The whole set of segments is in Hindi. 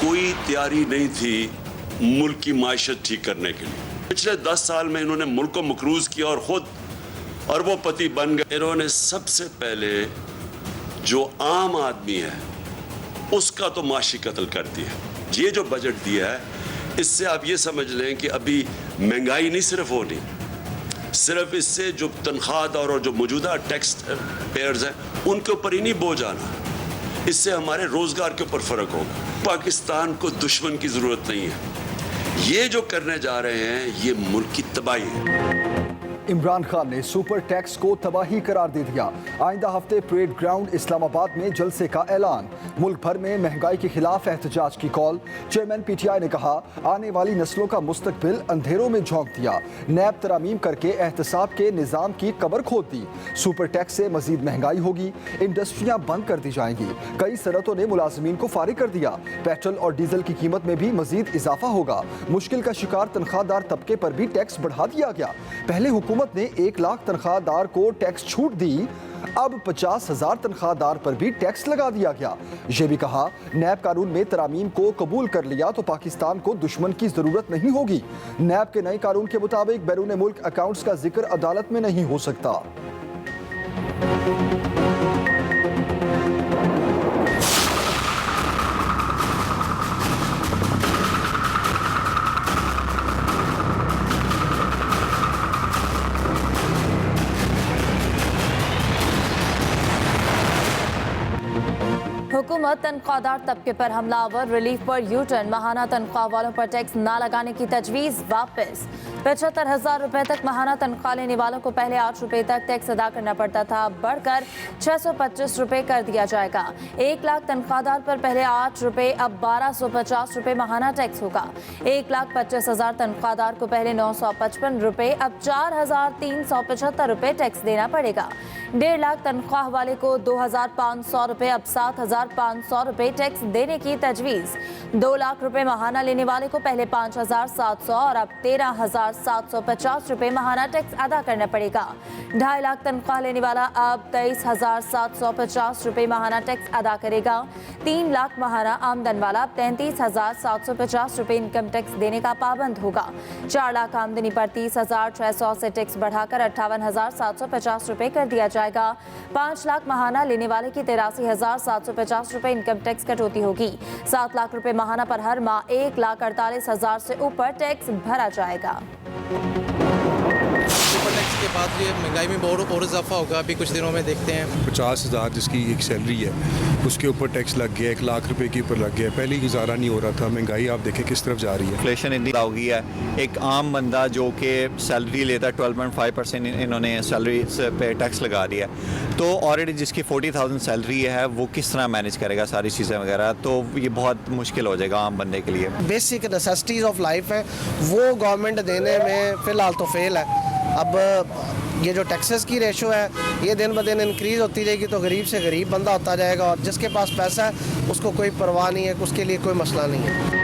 कोई तैयारी नहीं थी मुल्क की मायशत ठीक करने के लिए। पिछले 10 साल में इन्होंने मुल्क को मकरूज किया और खुद अरबोपति बन गए। इन्होंने सबसे पहले जो आम आदमी है उसका तो माशी कत्ल कर दिया। ये जो बजट दिया है इससे आप ये समझ लें कि अभी महंगाई नहीं सिर्फ होनी, सिर्फ इससे जो तनख्वाहदार और जो मौजूदा टैक्स पेयर्स हैं उनके ऊपर ही नहीं बोझ आना, इससे हमारे रोजगार के ऊपर फर्क होगा। पाकिस्तान को दुश्मन की जरूरत नहीं है, ये जो करने जा रहे हैं ये मुल्क की तबाही है। इमरान खान ने सुपर टैक्स को तबाही करार दे दिया। आइंदा हफ्ते परेड ग्राउंड इस्लामाबाद में जलसे का ऐलान। मुल्क भर में महंगाई के खिलाफ एहतजाज की कॉल। चेयरमैन पीटीआई ने कहा आने वाली नस्लों का मुस्तकबिल अंधेरों में झोंक दिया। नैब तरामीम करके एहतसाब के निज़ाम की कबर खोद दी। सुपर टैक्स से मजीद महंगाई होगी, इंडस्ट्रियां बंद कर दी जाएंगी। कई सनतों ने मुलाजमीन को फारिग कर दिया। पेट्रोल और डीजल की कीमत में भी मजीद इजाफा होगा। मुश्किल का शिकार तनख्वाहदार तबके पर भी टैक्स बढ़ा दिया गया। पहले हुकूमत ने 1 लाख तनख्वाहदार को टैक्स छूट दी, अब 50,000 तनख्वाहदार पर भी टैक्स लगा दिया गया। ये भी कहा नैब कानून में तरामीम को कबूल कर लिया तो पाकिस्तान को दुश्मन की जरूरत नहीं होगी। नैब के नए कानून के मुताबिक बैरून मुल्क अकाउंट्स का जिक्र अदालत में नहीं हो सकता। हुकूमत तनख्वाहदार तबके पर हमलावर, रिलीफ पर यू टर्न, माहाना तनख्वाह वालों पर टैक्स ना लगाने की तजवीज़ वापस। 75,000 रुपए तक माहाना तनख्वाह लेने वालों को पहले 8 रुपए तक टैक्स अदा करना पड़ता था, बढ़कर 625 रुपए कर दिया जाएगा। 1 लाख तनख्वाहदार पर पहले 8 रुपए, अब 1250 रुपए माहाना टैक्स होगा। 1,25,000 तनख्वाहदार को पहले 955 रुपए, अब 4,375 रुपए टैक्स देना पड़ेगा। 1.5 लाख तनख्वाह वाले को 2,500 रुपए, अब 7,500 रुपए टैक्स देने की तजवीज़। 2 लाख रुपए माहाना लेने वाले को पहले 5,700 और अब 13,750 रुपए माहाना टैक्स अदा करना पड़ेगा। 2.5 लाख तनख्वाह लेने वाला अब 23,750 रुपए माहाना टैक्स अदा करेगा। 3 लाख माहाना आमदन वाला अब 33,750 रुपए इनकम टैक्स देने का पाबंद होगा। 4 लाख आमदनी पर 30,600 से टैक्स बढ़ाकर 58,750 रुपए कर दिया जाएगा। 5 लाख माहाना लेने वाले की 83,750 रुपए इनकम टैक्स कटौती होगी। 7 लाख रुपए माहाना पर हर माह 1,48,000 से ऊपर टैक्स भरा जाएगा। सुपर टैक्स के बाद ये महंगाई में और इजाफा होगा। अभी कुछ दिनों में देखते हैं 50,000 जिसकी एक सैलरी है उसके ऊपर टैक्स लग गया, 1 लाख रुपए के ऊपर लग गया। पहले गुजारा नहीं हो रहा था, महंगाई आप देखें किस तरफ जा रही है। इन्फ्लेशन इतनी हो गई है, एक आम बंदा जो कि सैलरी लेता है 12.5% इन्होंने सैलरी पे टैक्स लगा दिया। तो ऑलरेडी जिसकी 40,000 सैलरी है वो किस तरह मैनेज करेगा सारी चीज़ें वगैरह, तो ये बहुत मुश्किल हो जाएगा आम बंदे के लिए। बेसिक नेसेसिटीज़ ऑफ लाइफ है वो गवर्नमेंट देने में फ़िलहाल तो फेल है। अब ये जो टैक्सेस की रेशो है ये दिन ब दिन इंक्रीज़ होती जाएगी तो गरीब से गरीब बंदा होता जाएगा और जिसके पास पैसा है उसको कोई परवाह नहीं है, उसके लिए कोई मसला नहीं है।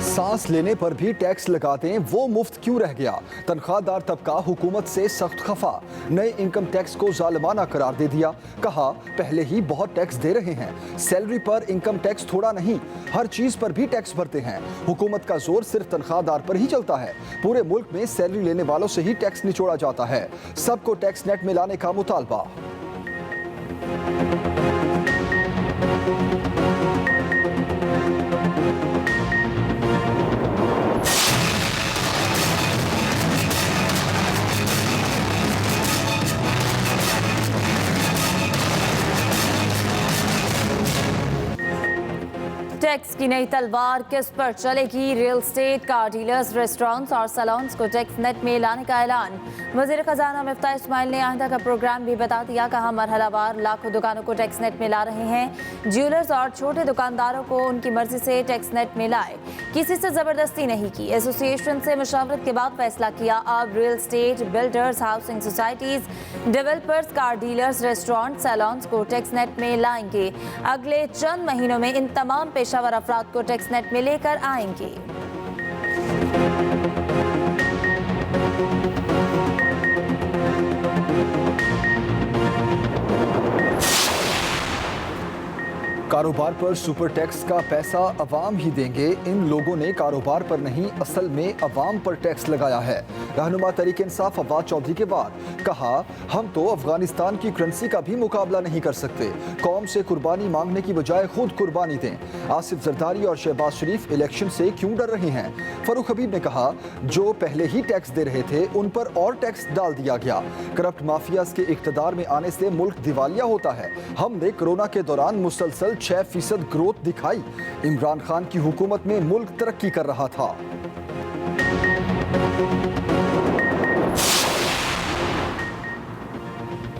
सांस लेने पर भी टैक्स लगाते हैं, वो मुफ्त क्यों रह गया? तनख्वाहदार तबका हुकूमत से सख्त खफा। नए इनकम टैक्स को जालिमाना करार दे दिया। कहा पहले ही बहुत टैक्स दे रहे हैं, सैलरी पर इनकम टैक्स थोड़ा नहीं, हर चीज पर भी टैक्स भरते हैं। हुकूमत का जोर सिर्फ तनख्वाहदार पर ही चलता है। पूरे मुल्क में सैलरी लेने वालों से ही टैक्स निचोड़ा जाता है। सबको टैक्स नेट में लाने का मुतालबा। टैक्स की नई तलवार किस पर चलेगी? Real estate, car dealers, restaurants और सैलून्स को टैक्स नेट में लाने का ऐलान। वज़ीर खजाना मिफ्ताह इस्माइल ने आइंदा का प्रोग्राम भी बता दिया। कहा मरहलावार लाखों दुकानों को टैक्स नेट में ला रहे हैं। ज्वेलर्स और छोटे दुकानदारों को उनकी मर्जी से टैक्स नेट में लाए, किसी से जबरदस्ती नहीं की। एसोसिएशन से मशावरत के बाद फैसला किया। अब real estate, builders, housing societies, developers, car dealers, restaurant, saloons को टैक्स नेट में लाएंगे। अगले चंद महीनों में इन तमाम पेशावर अफराद को टैक्स नेट में लेकर आएंगे। कारोबार पर सुपर टैक्स का पैसा अवाम ही देंगे। इन लोगों ने कारोबार पर नहीं, असल में अवाम पर टैक्स लगाया है। रहनुमा तहरीक इंसाफ फवाद चौधरी के बाद कहा, हम तो अफगानिस्तान की करेंसी का भी मुकाबला नहीं कर सकते। कौम से कुर्बानी मांगने की बजाय खुद कुर्बानी दें। आसिफ जरदारी और शहबाज शरीफ इलेक्शन से क्यों डर रहे हैं? फरूख हबीब ने कहा, जो पहले ही टैक्स दे रहे थे उन पर और टैक्स डाल दिया गया। करप्ट माफियाज के इख्तिदार में आने से मुल्क दिवालिया होता है। हमने कोरोना के दौरान मुसलसल 6% ग्रोथ दिखाई। इमरान खान की हुकूमत में मुल्क तरक्की कर रहा था।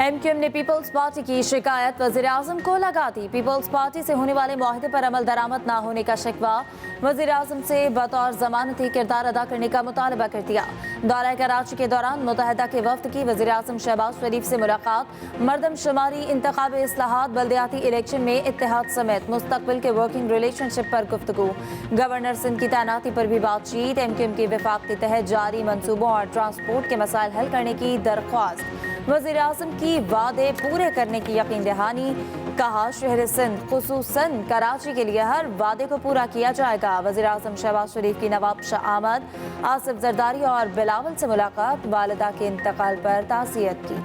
एमक्यूएम ने पीपल्स पार्टी की शिकायत वज़ीर-ए-आज़म को लगा दी। पीपल्स पार्टी से होने वाले मुआहदे पर अमल दरामद न होने का शिकवा वज़ीर-ए-आज़म से बतौर जमानती किरदार अदा करने का मुतालबा कर दिया। दौरा कराची के दौरान मुत्तहिदा के वफ्द की वज़ीर-ए-आज़म शहबाज शरीफ से मुलाकात, मरदमशुमारी, इंतखाबी इस्लाहात, बल्दियाती इलेक्शन में इत्तेहाद समेत मुस्तकबिल के वर्किंग रिलेशनशिप पर गुफ्तगू। गवर्नर सिंध की तैनाती पर भी बातचीत। एमक्यूएम के विफाक के तहत जारी मंसूबों और ट्रांसपोर्ट के मसाइल हल करने की दरख्वास्त। वज़ीर-ए-आज़म की वादे पूरे करने की यकीन दहानी। कहा, शहर सिंध खुसूसन कराची के लिए हर वादे को पूरा किया जाएगा। वज़ीर-ए-आज़म शहबाज शरीफ की नवाब शाह आमद, आसिफ जरदारी और बिलावल से मुलाकात, वालिदा के इंतकाल पर ताज़ियत की।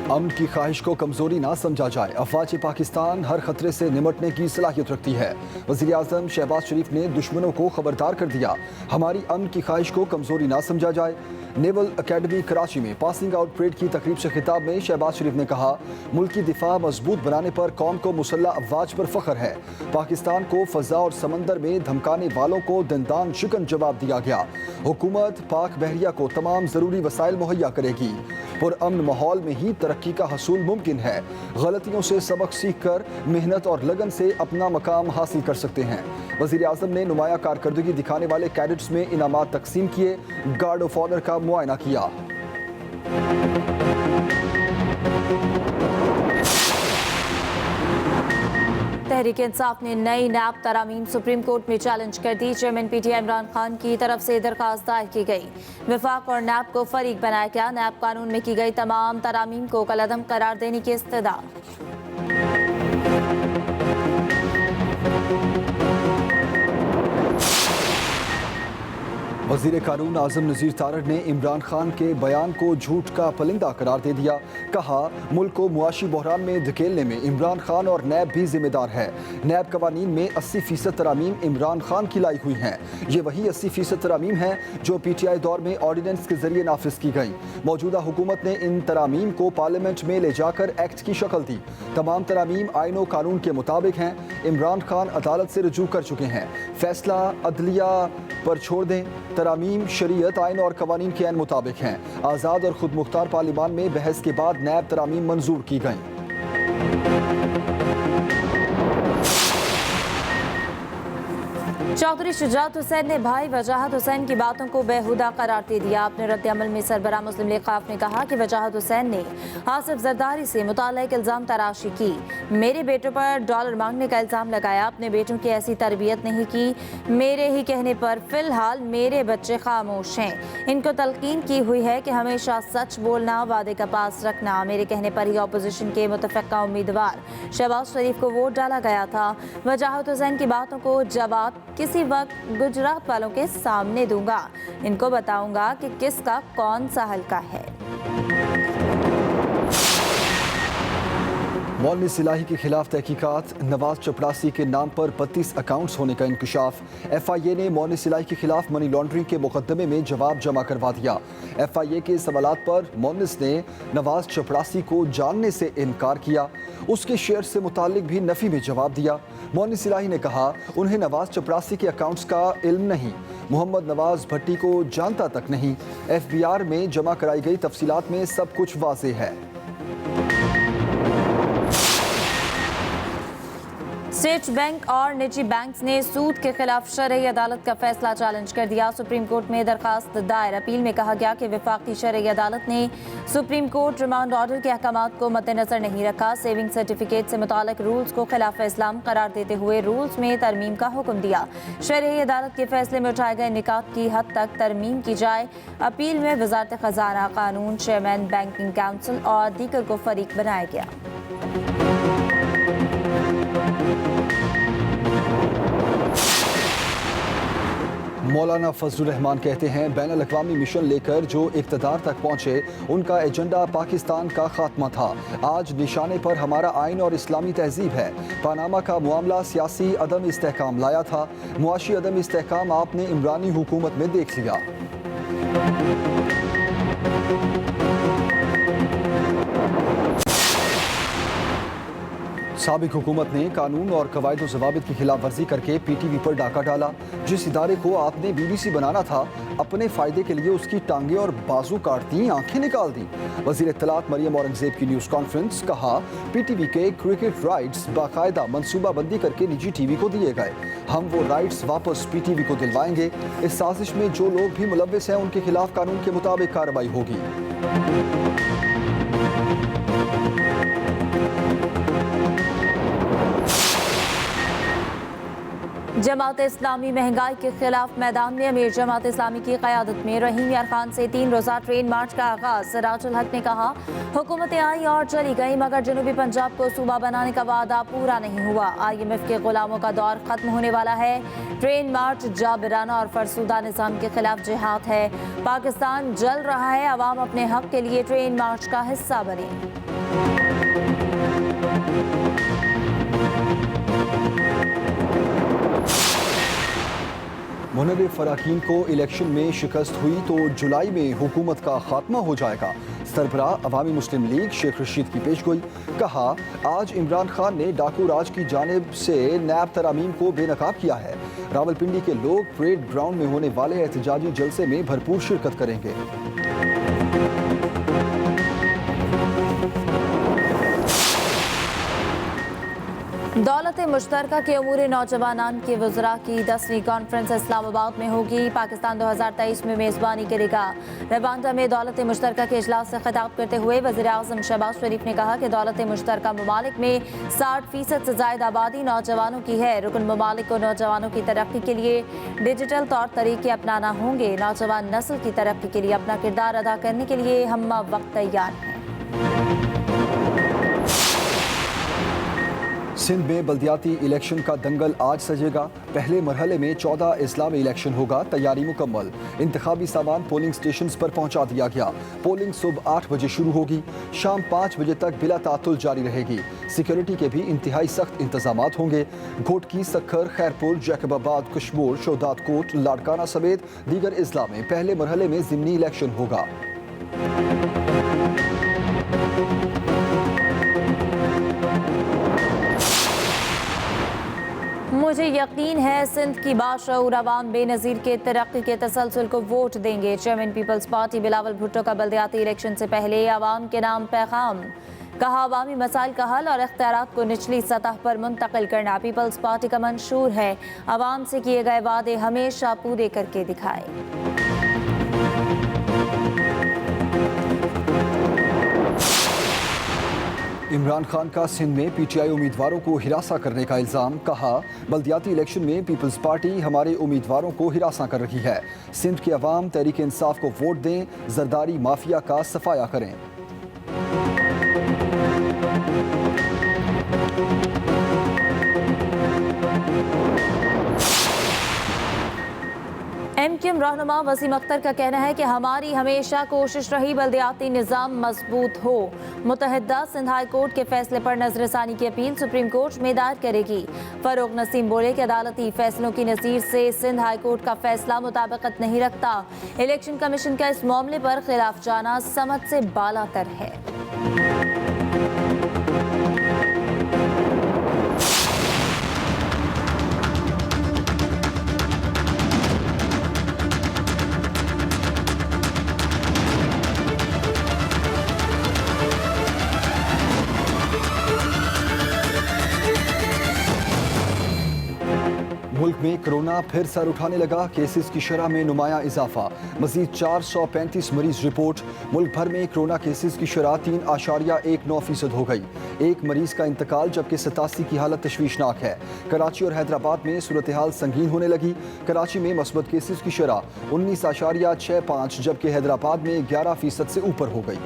अमन की ख्वाहिश को कमजोरी ना समझा जाए। अफवाज पाकिस्तान हर खतरे से निमटने की सलाहियत रखती है। वज़ीर-ए-आज़म शहबाज शरीफ ने दुश्मनों को खबरदार कर दिया। हमारी अमन की ख्वाहिश को कमजोरी ना समझा जाए। नेवल अकेडमी कराची में पासिंग आउट परेड की तकरीब से खिताब में शहबाज शरीफ ने कहा, मुल्की दिफा मजबूत बनाने पर कौम को मुसल्लह अफवाज पर फख्र है। पाकिस्तान को फजा और समंदर में धमकाने वालों को दंदान शिकन जवाब दिया गया। हुकूमत पाक बहरिया को तमाम ज़रूरी वसाइल मुहैया करेगी। पुरअमन माहौल में ही तरक्की का हसूल मुमकिन है। गलतियों से सबक सीख कर मेहनत और लगन से अपना मकाम हासिल कर सकते हैं। वज़ीर-ए-आज़म ने नुमाया कारकर्दगी दिखाने वाले कैडेट्स में इनामात तकसीम किए। गार्ड ऑफ ऑनर का मुआयना किया। तहरीक इंसाफ ने नई नैब तरामीम सुप्रीम कोर्ट में चैलेंज कर दी। चेयरमैन पीटीआई इमरान खान की तरफ से दरखास्त दायर की गई। विफाक और नैब को फरीक बनाया गया। नैब कानून में की गई तमाम तरामीम को कलअदम करार देने की इस्तदा। वज़ीर कानून आज़म नज़ीर तारड़ ने इमरान खान के बयान को झूठ का पलिंदा करार दे दिया। कहा, मुल्क को मुआशी बहरान में धकेलने में इमरान खान और नैब भी जिम्मेदार है। नैब कवानीन में 80% तरामीम इमरान खान की लाई हुई हैं। ये वही 80% तरामीम हैं जो PTI दौर में ऑर्डिनेंस के जरिए नाफिज की गई। मौजूदा हुकूमत ने इन तरामीम को पार्लियामेंट में ले जाकर एक्ट की शक्ल दी। तमाम तरामीम आईन व कानून के मुताबिक हैं। इमरान खान अदालत से रजू कर चुके हैं। फैसला अदलिया पर छोड़ दें। तरामीम शरीयत, आइन और कवानीन के ऐन मुताबिक हैं। आज़ाद और खुद मुख्तार पार्लिमान में बहस के बाद नैब तरामीम मंजूर की गईं। चौधरी शुजात हुसैन ने भाई वजाहत हुसैन की बातों को बेहुदा करार दे दिया। अपने रद्द-ए-अमल में सरबराह मुस्लिम लीग खाफ ने कहा कि वजाहत हुसैन ने आसिफ जरदारी से मुताल्लिक इल्ज़ाम तराशी की। मेरे बेटों पर डॉलर मांगने का इल्ज़ाम लगाया। अपने बेटों की ऐसी तरबियत नहीं की। मेरे ही कहने पर फिलहाल मेरे बच्चे खामोश हैं। इनको तलकीन की हुई है कि हमेशा सच बोलना, वादे का पास रखना। मेरे कहने पर ही अपोजिशन के मुतफ़क्का उम्मीदवार शहबाज शरीफ को वोट डाला गया था। वजाहत हुसैन की बातों को जवाब किसी वक्त गुजरात वालों के सामने दूंगा। इनको बताऊंगा कि किसका कौन सा हल्का है। मौलवी इलाही के खिलाफ तहकीकात। नवाज चपड़ासी के नाम पर 32 अकाउंट्स होने का इंकशाफ। FIA ने मौलवी इलाही के खिलाफ मनी लॉन्ड्रिंग के मुकदमे में जवाब जमा करवा दिया। FIA के सवालात पर मौलवी ने नवाज चपड़ासी को जानने से इनकार किया। उसके शेयर से मुतालिक भी नफी में जवाब दिया। मौलवी इलाही ने कहा, उन्हें नवाज चपड़ासी के अकाउंट्स का इल्म नहीं। मोहम्मद नवाज भट्टी को जानता तक नहीं। FBR में जमा कराई गई तफसीलात में सब कुछ वाज़ेह है। स्टेट बैंक और निजी बैंक्स ने सूद के खिलाफ शरई अदालत का फैसला चैलेंज कर दिया। सुप्रीम कोर्ट में दरखास्त दायर। अपील में कहा गया कि वफाकी शरई अदालत ने सुप्रीम कोर्ट रिमांड ऑर्डर के अहकामात को मद्देनजर नहीं रखा। सेविंग सर्टिफिकेट से मुतालिक रूल्स को खिलाफ इस्लाम करार देते हुए रूल्स में तरमीम का हुक्म दिया। शरई अदालत के फैसले में उठाए गए निकात की हद तक तरमीम की जाए। अपील में वजारत खजाना, कानून, चेयरमैन, बैंकिंग काउंसिल और दीगर को फरीक बनाया गया। मौलाना फजलुर रहमान कहते हैं बैनुल अक़वामी मिशन लेकर जो इक़्तिदार तक पहुँचे उनका एजेंडा पाकिस्तान का खात्मा था। आज निशाने पर हमारा आइन और इस्लामी तहजीब है। पानामा का मामला सियासी अदम इस्तेहकाम लाया था, मुआशी अदम इस्तेहकाम आपने इमरानी हुकूमत में देख लिया। साबिक हुकूमत ने कानून और कवायद और ज़वाबित की खिलाफ वर्जी करके PTV पर डाका डाला। जिस इदारे को आपने BBC बनाना था, अपने फ़ायदे के लिए उसकी टांगे और बाजू काट दी, आंखें निकाल दी। वज़ीर इत्तलात मरियम औरंगज़ेब की न्यूज़ कॉन्फ्रेंस, कहा PTV के क्रिकेट राइट्स बाकायदा मनसूबाबंदी करके निजी TV को दिए गए। हम वो राइट्स वापस PTV को दिलवाएंगे। इस साजिश में जो लोग भी मुलव्विस हैं उनके खिलाफ कानून के मुताबिक कार्रवाई होगी। जमात इस्लामी महंगाई के खिलाफ मैदान में अमीर जमात इस्लामी की क़यादत में रहीम यार खान से 3 रोज़ा ट्रेन मार्च का आगाज़। सिराजुल हक ने कहा हुकूमतें आई और चली गई मगर जनूबी पंजाब को सूबा बनाने का वादा पूरा नहीं हुआ। IMF के गुलामों का दौर ख़त्म होने वाला है। ट्रेन मार्च जाबिराना और फरसूदा निज़ाम के खिलाफ जिहाद है। पाकिस्तान जल रहा है, अवाम अपने हक के लिए ट्रेन मार्च का हिस्सा बने। मुनव्विर अरकान को इलेक्शन में शिकस्त हुई तो जुलाई में हुकूमत का खात्मा हो जाएगा। सरबराह अवामी मुस्लिम लीग शेख रशीद की पेशगोई, कहा आज इमरान खान ने डाकू राज की जानिब से नैब तरामीम को बेनकाब किया है। रावलपिंडी के लोग परेड ग्राउंड में होने वाले एहतजाजी जलसे में भरपूर शिरकत करेंगे। दौलत मुश्तरका के उमूर नौजवानान के वज़रा की 10वीं कॉन्फ्रेंस इस्लामाबाद में होगी। पाकिस्तान 2023 में मेज़बानी करेगा। रवांडा में दौलत मुश्तरका के इजलास से खिताब करते हुए वज़ीर आज़म शहबाज शरीफ ने कहा कि दौलत मुश्तरका ममालिक में 60% से ज़ायद आबादी नौजवानों की है। रुकन ममालिक को नौजवानों की तरक्की के लिए डिजिटल तौर तरीके अपनाना होंगे। नौजवान नस्ल की तरक्की के लिए अपना किरदार अदा करने के लिए हम वक्त तैयार हैं। सिंध में बल्दियाती इलेक्शन का दंगल आज सजेगा। पहले मरहले में 14 इस्लामी इलेक्शन होगा। तैयारी मुकम्मल। इंतखाबी सामान पोलिंग स्टेशन पर पहुंचा दिया गया। पोलिंग सुबह 8 बजे शुरू होगी, शाम 5 बजे तक बिला तातुल जारी रहेगी। सिक्योरिटी के भी इंतहाई सख्त इंतजामात होंगे। घोटकी, सक्खर, खैरपुर, जैकबाबाद, कशमोर, शोदात कोट, लाड़काना समेत दीगर अजला में पहले मरहले में ज़िमनी इलेक्शन होगा। मुझे यकीन है सिंध की बाशऊर अवाम बेनज़ीर के तरक्की के तसलसल को वोट देंगे। Chairman people's party Bilawal Bhutto का बल्दियाती इलेक्शन से पहले अवाम के नाम पैगाम, कहा अवामी मसाइल का हल और इख्तियारात को निचली सतह पर मुंतकिल करना पीपल्स पार्टी का मंशूर है। अवाम से किए गए वादे हमेशा पूरे करके दिखाए। इमरान खान का सिंध में PTI उम्मीदवारों को हिरासा करने का इल्ज़ाम, कहा बल्दियाती इलेक्शन में पीपल्स पार्टी हमारे उम्मीदवारों को हिरासा कर रही है। सिंध के अवाम तहरीक इंसाफ को वोट दें, जरदारी माफिया का सफाया करें। MQM रहनुमा वसीम अख्तर का कहना है कि हमारी हमेशा कोशिश रही बल्दियाती निज़ाम मजबूत हो। मुतहदा सिंध हाई कोर्ट के फैसले पर नजरसानी की अपील सुप्रीम कोर्ट में दायर करेगी। फरोग नसीम बोले कि अदालती फैसलों की नज़ीर से सिंध हाई कोर्ट का फैसला मुताबिकत नहीं रखता। इलेक्शन कमीशन का इस मामले पर खिलाफ जाना समझ से बालातर है। मुल्क में कोरोना फिर सर उठाने लगा। केसेस की शरह में नुमाया इजाफा, मजीद 435 मरीज रिपोर्ट। मुल्क भर में कोरोना केसेस की शरह 3.19% हो गई। एक मरीज का इंतकाल जबकि 87 की हालत तशवीशनाक है। कराची और हैदराबाद में सूरत हाल संगीन होने लगी। कराची में मस्बत केसेस की शरह 19.65 जबकि हैदराबाद में 11% से ऊपर हो गई।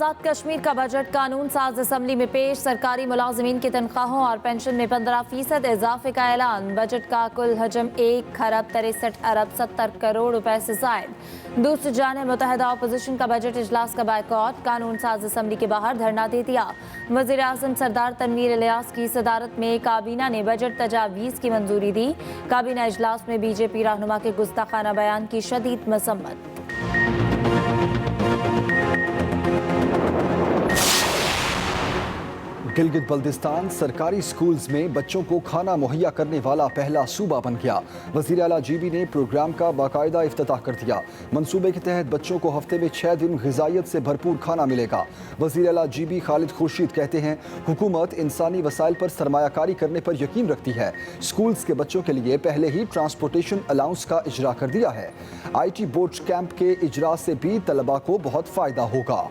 आज़ाद कश्मीर का बजट कानून साज असम्बली में पेश। सरकारी मुलाजमीन की तनख्वाहों और पेंशन में 15% इजाफे का ऐलान। बजट का कुल हजम 1,63,70 करोड़ रुपए से जायद। दूसरी जानिब मुत्तहिदा अपोजिशन का बजट इजलास का बायकॉट। कानून साज असम्बली के बाहर धरना दे दिया। वज़ीर आज़म सरदार तनवीर इलियास की सदारत में काबीना ने बजट तजावीज़ की मंजूरी दी। काबीना इजलास में बीजेपी रहनुमा के गुस्ताखाना बयान की शदीद मसम्मत। गिलगित बल्तिस्तान सरकारी स्कूल्स में बच्चों को खाना मुहैया करने वाला पहला सूबा बन गया। वज़ीर आला जीबी ने प्रोग्राम का बाकायदा इफ्तिताह कर दिया। मंसूबे के तहत बच्चों को हफ्ते में 6 दिन ग़िज़ाइयत से भरपूर खाना मिलेगा। वज़ीर आला जीबी खालिद खुर्शीद कहते हैं, हुकूमत इंसानी वसाइल पर सरमायाकारी करने पर यकीन रखती है। स्कूल्स के बच्चों के लिए पहले ही ट्रांसपोर्टेशन अलाउंस का इजरा कर दिया है। IT बोर्ड कैंप के इजरा से भी तलबा को बहुत फ़ायदा होगा।